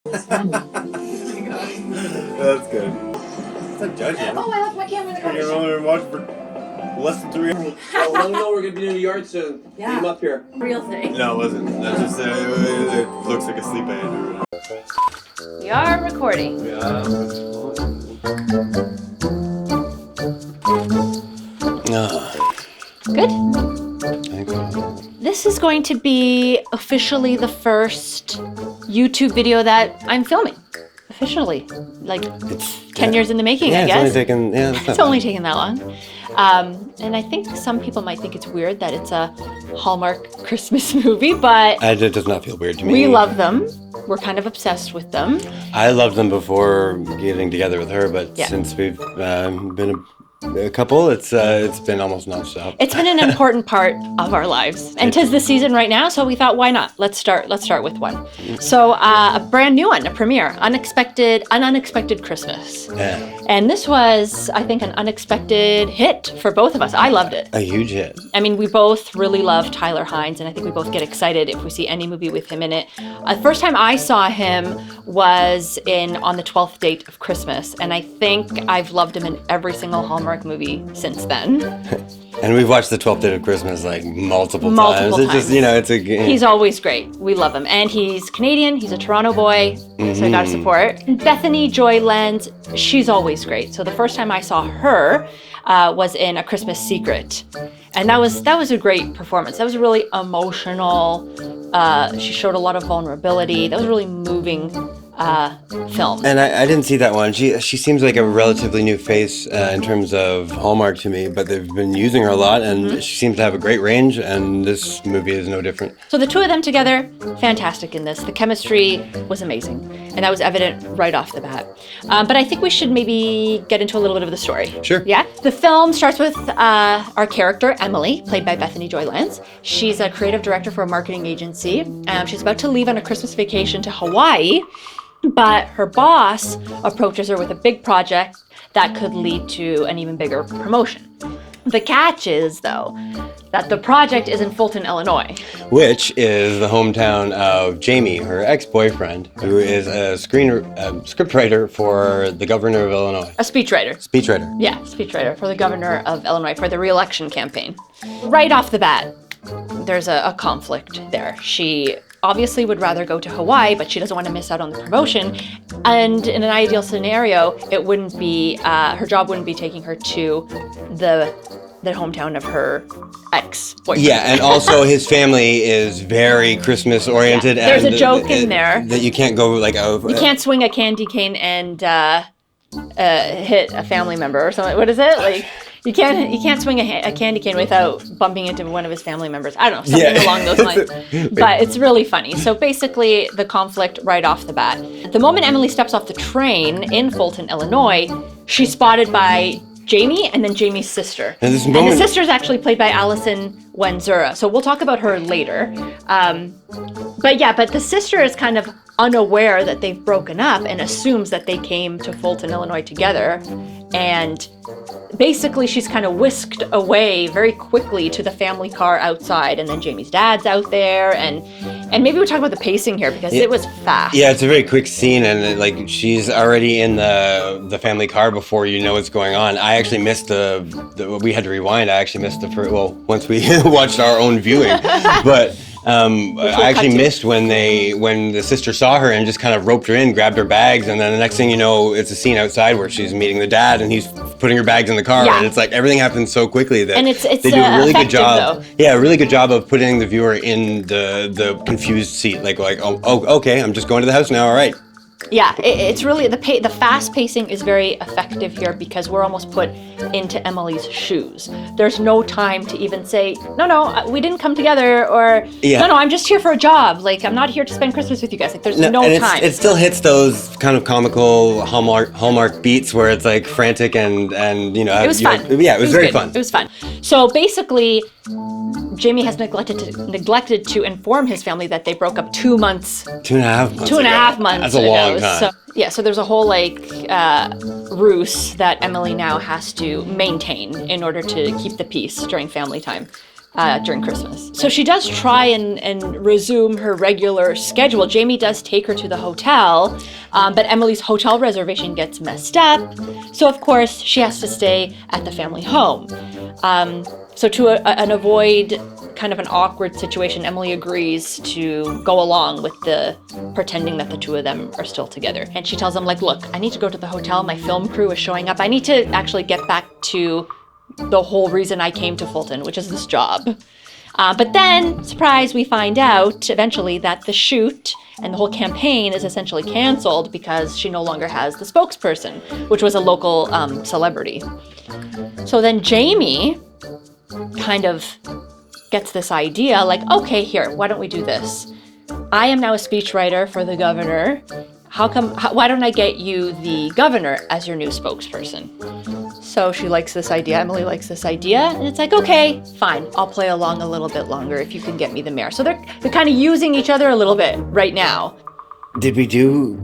That's good. It's not judging. Oh, I left my camera in the You're car. only been watching for less than 3 hours. Well, let them know we're gonna be doing the yard soon. Yeah. Get him up here. Real thing. No, it wasn't. That's just it looks like a sleep aid or whatever. We are recording. Yeah. Good. This is going to be officially the first YouTube video that I'm filming. Officially. Like, It's 10 years in the making, I it's guess. only taken, It's only taken that long. And I think some people might think it's weird that it's a Hallmark Christmas movie, but It does not feel weird to me. we love them. We're kind of obsessed with them. I loved them before getting together with her, but Yeah. since we've been a couple, it's been almost nonstop. It's been an important part of our lives, and 'tis the season right now. So we thought, why not? Let's start with one. So a brand new one, a premiere, an unexpected Christmas, Yeah, and this was, I think, an unexpected hit for both of us. I loved it. a huge hit. I mean, we both really love Tyler Hynes, and I think we both get excited if we see any movie with him in it. The first time I saw him was in On the 12th Date of Christmas, and I think I've loved him in every single Hallmark movie since then. And we've watched the 12th Day of Christmas like multiple Multiple times. It's just, times. it's a. He's always great. We love him. And he's Canadian. He's a Toronto boy. So I gotta support. Bethany Joy Lenz, she's always great. So the first time I saw her was in A Christmas Secret. And that was a great performance. That was really emotional. She showed a lot of vulnerability. That was a really moving film. And I didn't see that one. She seems like a relatively new face in terms of Hallmark to me, but they've been using her a lot, and she seems to have a great range, and this movie is no different. So the two of them together, fantastic in this. The chemistry was amazing, and that was evident right off the bat. But I think we should maybe get into a little bit of the story. Sure. Yeah? The film starts with our character, Emily, played by Bethany Joy Lenz. She's a creative director for a marketing agency. She's about to leave on a Christmas vacation to Hawaii, but her boss approaches her with a big project that could lead to an even bigger promotion. The catch is, though, that the project is in Fulton, Illinois. Which is the hometown of Jamie, her ex-boyfriend, who is a scriptwriter for the governor of Illinois. A speechwriter. Speechwriter. Yeah, speechwriter for the governor of Illinois for the re-election campaign. Right off the bat, there's a conflict there. She obviously would rather go to Hawaii, but she doesn't want to miss out on the promotion. And in an ideal scenario, it wouldn't be, her job wouldn't be taking her to the hometown of her ex-boyfriend. Yeah, and also his family is very Christmas oriented. Yeah. There's and a joke in there. that you can't go like You can't swing a candy cane and hit a family member or something. What is it? Like, you can't swing a candy cane without bumping into one of his family members. I don't know, something along those lines. But it's really funny. So basically, the conflict right off the bat. The moment Emily steps off the train in Fulton, Illinois, she's spotted by Jamie and then Jamie's sister. And this the moment- sister's actually played by Allison Wenzura. So we'll talk about her later. But the sister is kind of unaware that they've broken up and assumes that they came to Fulton, Illinois together. And basically she's kind of whisked away very quickly to the family car outside, and then Jamie's dad's out there, and maybe we'll talk about the pacing here because it was fast. Yeah, it's a very quick scene, and like she's already in the family car before you know what's going on. I actually missed we had to rewind. I actually missed the first, well, once we watched our own viewing, but I actually missed when the sister saw her and just kind of roped her in, grabbed her bags, and then the next thing you know, it's a scene outside where she's meeting the dad and he's putting her bags in the car, and it's like everything happens so quickly that and it's they do a really good job. Though. Yeah, a really good job of putting the viewer in the confused seat, like oh okay, I'm just going to the house now, all right. Yeah, it's really, the fast pacing is very effective here because we're almost put into Emily's shoes. There's no time to even say, no, we didn't come together, or no, I'm just here for a job. Like, I'm not here to spend Christmas with you guys. Like, there's no time. It still hits those kind of comical Hallmark beats where it's like frantic and it was fun. Yeah, it was very fun. It was fun. So basically, Jamie has neglected to inform his family that they broke up 2 months. 2.5 months. 2.5 months. That's a long time. So there's a whole ruse that Emily now has to maintain in order to keep the peace during family time. during Christmas. So she does try and resume her regular schedule. Jamie does take her to the hotel, but Emily's hotel reservation gets messed up. So of course she has to stay at the family home. So to avoid kind of an awkward situation, Emily agrees to go along with the pretending that the two of them are still together. And she tells them, like, look, I need to go to the hotel. My film crew is showing up. I need to actually get back to the whole reason I came to Fulton, which is this job. But then, surprise, we find out eventually that the shoot and the whole campaign is essentially canceled because she no longer has the spokesperson, which was a local celebrity. So then Jamie kind of gets this idea, like, okay, here, why don't we do this? I am now a speechwriter for the governor. Why don't I get you the governor as your new spokesperson? So she likes this idea, Emily likes this idea, and it's like, okay, fine, I'll play along a little bit longer if you can get me the mayor. So they're kind of using each other a little bit right now. Did we do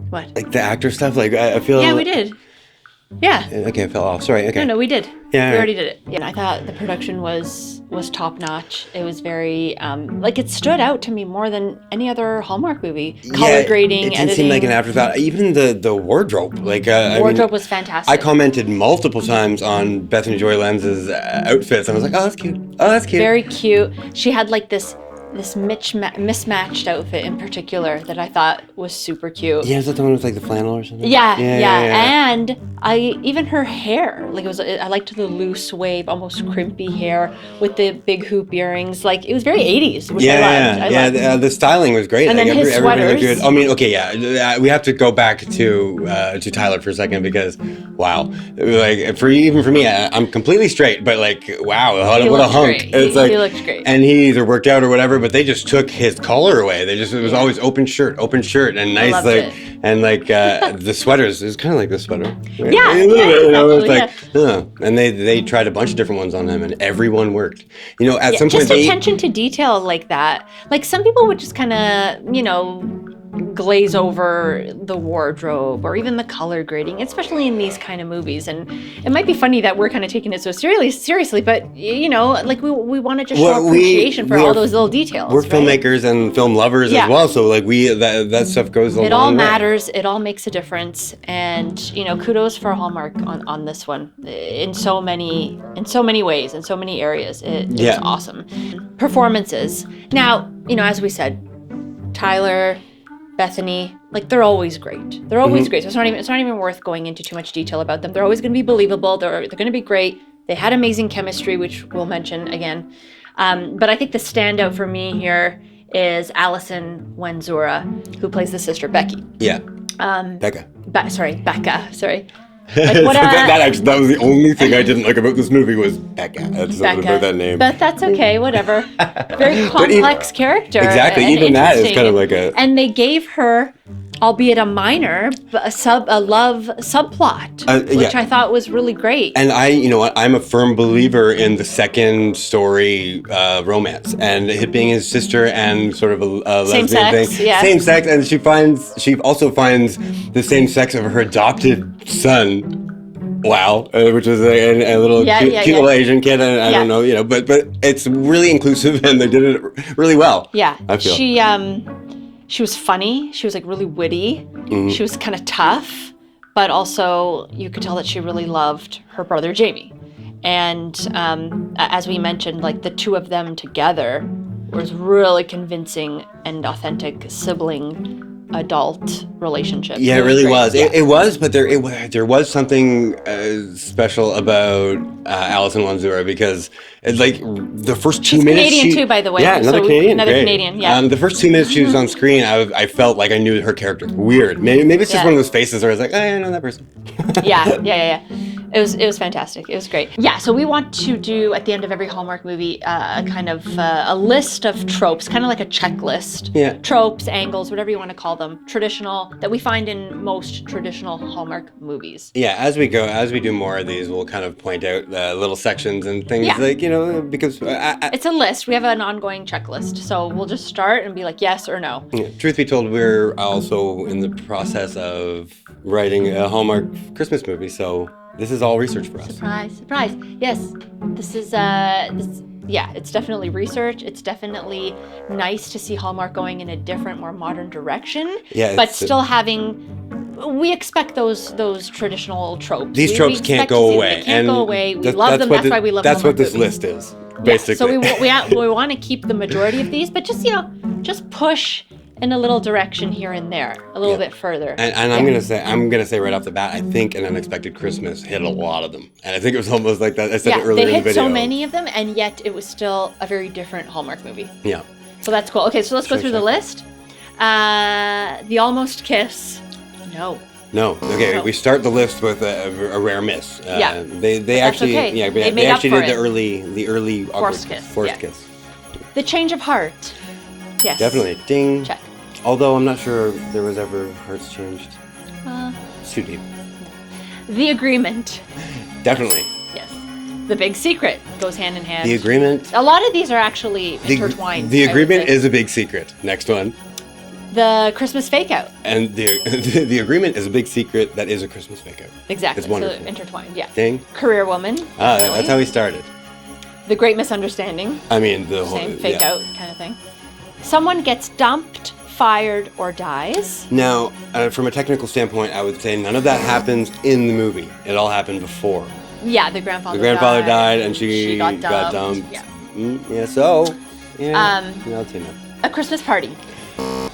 What? like the actor stuff? Like I feel. Yeah, we did. Yeah. Okay, I fell off. Sorry. Okay. No, we did. Yeah, We right. already did it. Yeah, I thought the production was top notch. It was very like it stood out to me more than any other Hallmark movie. Color grading, it didn't editing. seem like an afterthought. Even the wardrobe, like Wardrobe was fantastic. I commented multiple times on Bethany Joy Lenz's outfits. I was like, oh, that's cute. Oh, that's cute. Very cute. She had like this mismatched outfit in particular that I thought was super cute. Yeah, is that the one with like the flannel or something? Yeah. Yeah. And even her hair, like I liked the loose wave, almost crimpy hair with the big hoop earrings. Like it was very 80s, which I loved. The styling was great. And like, then his everybody looked sweaters. good. I mean, okay, yeah, we have to go back to Tyler for a second because, wow, like for me, I'm completely straight, but like, wow, what a looked hunk! great. It's like, he looked great. and he either worked out or whatever, but they just took his collar away. It was always open shirt, and nice, loved like, it. and like the sweaters. It was kind of like the sweater. Right? Yeah, A little bit, you know, it was exactly, like, and they tried a bunch of different ones on him, and everyone worked. You know, at some point, Just attention to detail like that. Like some people would just kind of, glaze over the wardrobe or even the color grading, especially in these kind of movies. And it might be funny that we're kind of taking it so seriously, but like we want to just show appreciation for all those little details. We're right? filmmakers and film lovers Yeah. as well, so like that stuff goes a long way. It all matters. It all makes a difference. And kudos for Hallmark on this one in so many ways, in so many areas. It's awesome. Performances. Now, as we said, Tyler, Bethany, like they're always great. They're always great. So it's not even worth going into too much detail about them. They're always going to be believable. They're going to be great. They had amazing chemistry, which we'll mention again. But I think the standout for me here is Allison Wenzura, who plays the sister Becky. Yeah. Becca. Becca. Sorry. Like, that was the only thing I didn't like about this movie was Becca. That's something about that name. But that's okay, whatever. Very complex character. Exactly. and Even that is interesting. kind of like a. And they gave her, albeit a minor, a love subplot, which I thought was really great. And I'm a firm believer in the second story romance, and it being his sister and sort of a lesbian sex, thing. yeah. Same sex, and she also finds the same sex of her adopted son. Wow, which was a little cute little Asian kid. And I don't know, but it's really inclusive, and they did it really well. Yeah, I feel. She was funny. She was like really witty. She was kind of tough, but also you could tell that she really loved her brother Jamie. And as we mentioned, like the two of them together was really convincing and authentic sibling adult relationship. Yeah, it really great. was. Yeah. It was, but there was something special about Allison Wenzura because it's like the first 2 minutes. Canadian too, by the way. Yeah, another So Canadian. another great. Canadian, yeah. The first 2 minutes she was on screen, I felt like I knew her character. Weird. Maybe it's just one of those faces where I was like, I know that person. Yeah. It was fantastic. It was great. Yeah, so we want to do at the end of every Hallmark movie a kind of a list of tropes, kind of like a checklist. Yeah. Tropes, angles, whatever you want to call them, traditional that we find in most traditional Hallmark movies. Yeah, as we do more of these, we'll kind of point out little sections and things like because It's a list. We have an ongoing checklist, so we'll just start and be like yes or no. yeah, truth be told, we're also in the process of writing a Hallmark Christmas movie, so This is all research for us. Surprise, surprise. Yes, this is yeah, it's definitely research. It's definitely nice to see Hallmark going in a different, more modern direction. Yeah, but still having. We expect those traditional tropes. These We tropes can't expect to go see them. away. They can't go away. We love them. That's why we love That's Hallmark what this movies. list is, Yeah, basically. so we want to keep the majority of these, but just push in a little direction here and there, a little bit further. And I'm gonna say right off the bat, I think An Unexpected Christmas hit a lot of them, and I think it was almost like that. I said it earlier they in the hit video. so many of them, and yet it was still a very different Hallmark movie. Yeah. So that's cool. Okay, so let's go through the list. The Almost Kiss. No. No. Okay. No. We start the list with a rare miss. Yeah. They actually okay. yeah They they made up actually for did it. the early Forced awkward kiss, forced yeah. kiss. The Change of Heart. Yes. Definitely ding. Check. Although I'm not sure there was ever hearts changed. It's too deep. The Agreement. Definitely. Yes. The Big Secret goes hand in hand. The Agreement. A lot of these are actually intertwined. The I would Agreement say. is a big secret. Next one. The Christmas Fake Out. And the Agreement is a big secret that is a Christmas fake-out. Exactly. It's wonderful. So intertwined. Yeah. Ding. Career Woman. Ah, definitely. that's how we started. The Great Misunderstanding. I mean, the whole Same fake yeah. out kind of thing. Someone gets dumped, fired, or dies. Now, from a technical standpoint, I would say none of that happens in the movie. It all happened before. Yeah, the grandfather. The grandfather died, and she got got dumped. dumped. Yeah. Yeah. So. Yeah. Um, I'll say no. A Christmas Party.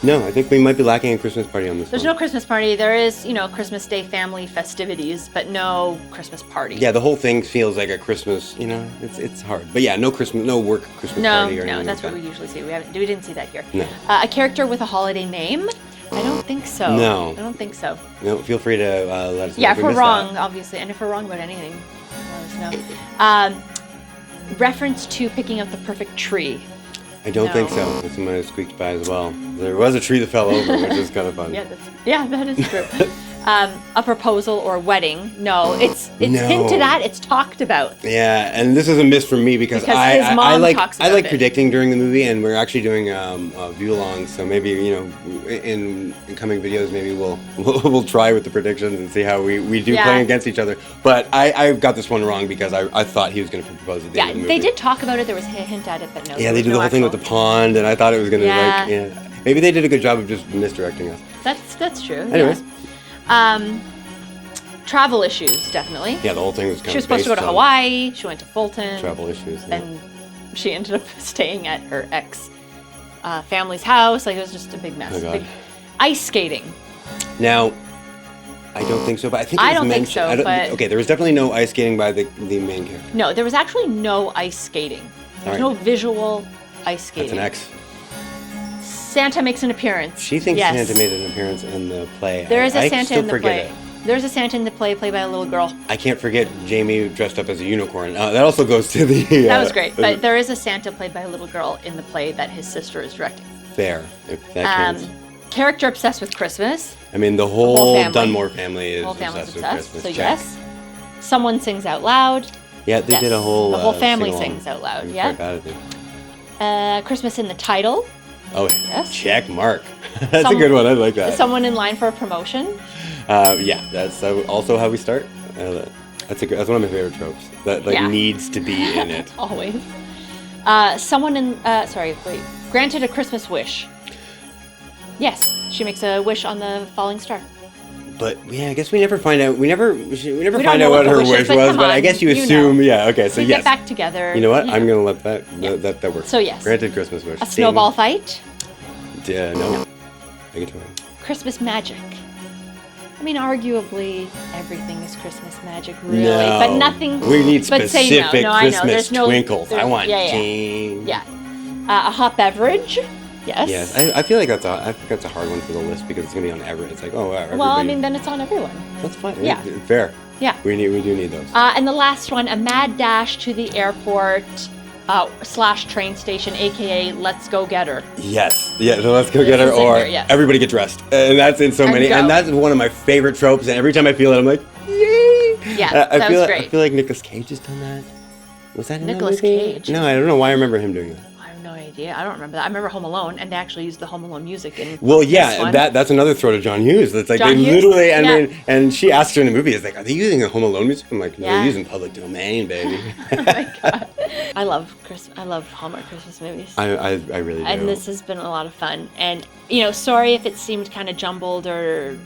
No, I think we might be lacking a Christmas party on this There's one. no Christmas party. There is, Christmas Day family festivities, but no Christmas party. Yeah, the whole thing feels like a Christmas. It's hard. But yeah, no work Christmas party or anything. No, that's like what we that. usually see. We didn't see that here. No. A character with a holiday name? I don't think so. No. I don't think so. No, feel free to let us know. Yeah, if if we we're missed wrong, that. obviously, and if we're wrong about anything, let us know. Reference to picking out the perfect tree. I don't No. think so. This might have squeaked by as well. There was a tree that fell over, which is kind of fun. Yeah, that is true. A proposal or wedding? No, it's No. hinted at. It's talked about. Yeah, and this is a miss for me because, Because I his mom like talks I about like it. predicting during the movie, and we're actually doing view alongs. So maybe in coming videos, maybe we'll try with the predictions and see how we do Yeah. playing against each other. But I got this one wrong because I thought he was going to propose at the end Yeah, of the movie. they did talk about it. There was a hint at it, but no. Yeah, there they was did no the whole thing with actual- the pond, and I thought it was going to Yeah. Maybe they did a good job of just misdirecting us. That's true. Anyways. Yeah. Travel issues, definitely. Yeah, the whole thing was kind She was of supposed to go based to on Hawaii. She went to Fulton. travel issues. Yeah. And she ended up staying at her ex family's house. Like, it was just a big mess. Oh, God. Big ice skating. Now, I don't think so, but I think it I was don't think mentioned. so, but- Okay, there was definitely no ice skating by the main character. No, there was actually no ice skating. There's All no visual ice skating. That's an X. Santa makes an appearance. She thinks Yes. Santa made an appearance in the play. There is a I Santa still in the forget play. it. There's a Santa in the play played by a little girl. I can't forget Jamie dressed up as a unicorn. That also goes to the. That was great. But there is a Santa played by a little girl in the play that his sister is directing. Fair, if that counts. Character obsessed with Christmas. I mean, the whole whole family. Dunmore family is The whole family's obsessed with obsessed. Christmas. So Check. yes. Someone sings out loud. Yeah, they Yes. did a whole. The whole family sing-along. sings out loud. I'm Yeah. quite bad at it. Christmas in the title. Oh, Yes. check mark. That's Some- a good one. I like that. Someone in line for a promotion. Yeah, that's also how we start. That's one of my favorite tropes. That Yeah. needs to be in it. Always. Someone in. Granted a Christmas wish. Yes, she makes a wish on the falling star. But yeah, I guess we never find out. We never don't find know out what what the her wish is, wish but was. come But I on, guess you you assume. know. Yeah. Okay. So We yes. get back together. You know what? I'm gonna let that work. So yes. Granted Christmas wish. A snowball fight. No. Negatory. Christmas magic. I mean, arguably, everything is Christmas magic, really. No. But nothing. We need but say no. specific No, I know. Christmas There's no twinkles. I there's- want yeah, yeah. ding. Yeah. A hot beverage. Yes. Yes, I feel like that's a hard one for the list because it's gonna be on every. It's like, oh, wow, everybody. Well, I mean, then it's on everyone. that's fine. yeah. Fair. Yeah. We do need those. And the last one, a mad dash to the airport / train station, aka Let's Go Get Her. Yes. Yeah. So let's go get her, is in or there, yes. everybody get dressed, and that's in so And many. go. And that's one of my favorite tropes. And every time I feel it, I'm like, yay! Yeah, I that feel was like, great. I feel like Nicolas Cage has done that. Was that in Nicolas that movie? Cage? No, I don't know why I remember him doing that. I have no idea. idea. I don't remember that. I remember Home Alone, and they actually used the Home Alone music in Well, this yeah, one. that's another throw to John Hughes. It's like John they Hughes? literally, and Yeah. then, and she asked her in the movie, "Is like, are they using the Home Alone music?" I'm like, "No, Yeah. they're using public domain, baby." Oh my God. I love Hallmark Christmas movies. I really do. And this has been a lot of fun. And, you know, sorry if it seemed kind of jumbled or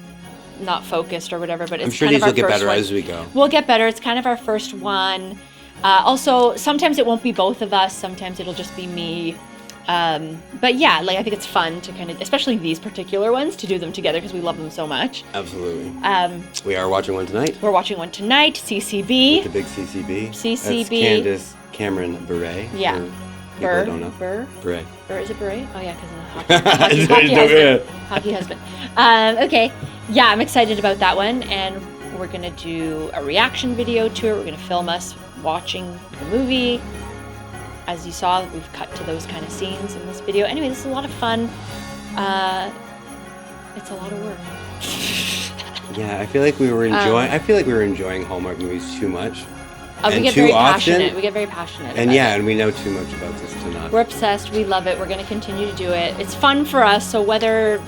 not focused or whatever, but it's I'm sure kind these of our will get first better one. as we go. We'll get better. It's kind of our first one. Also, sometimes it won't be both of us. Sometimes it'll just be me. But yeah, like I think it's fun to kind of, especially these particular ones, to do them together because we love them so much. Absolutely. We are watching one tonight. We're watching one tonight, CCB. The big CCB. CCB. That's Candace Cameron Bure. Yeah. People that don't know. Bure? Bure. Or is it beret? Oh yeah, because hockey Don't- husband. yeah. Hockey husband. Okay, yeah, I'm excited about that one, and we're gonna do a reaction video to it. We're gonna film us watching the movie. As you saw, we've cut to those kind of scenes in this video. Anyway, this is a lot of fun. It's a lot of work. Yeah, I feel like we were enjoying. I feel like we were enjoying Hallmark movies too much. We And get too very often. passionate. We get very passionate. And about yeah, it. and we know too much about this to not. We're obsessed. We love it. We're going to continue to do it. It's fun for us. So whether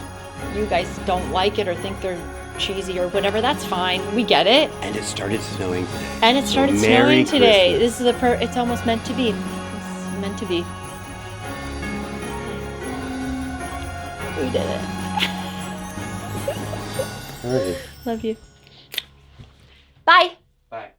you guys don't like it or think they're cheesy or whatever, that's fine. We get it. And it started snowing today. And it started So Merry snowing today. Christmas. This is it's almost meant to be. It's meant to be. We did it. Alright. Love you. Bye. Bye.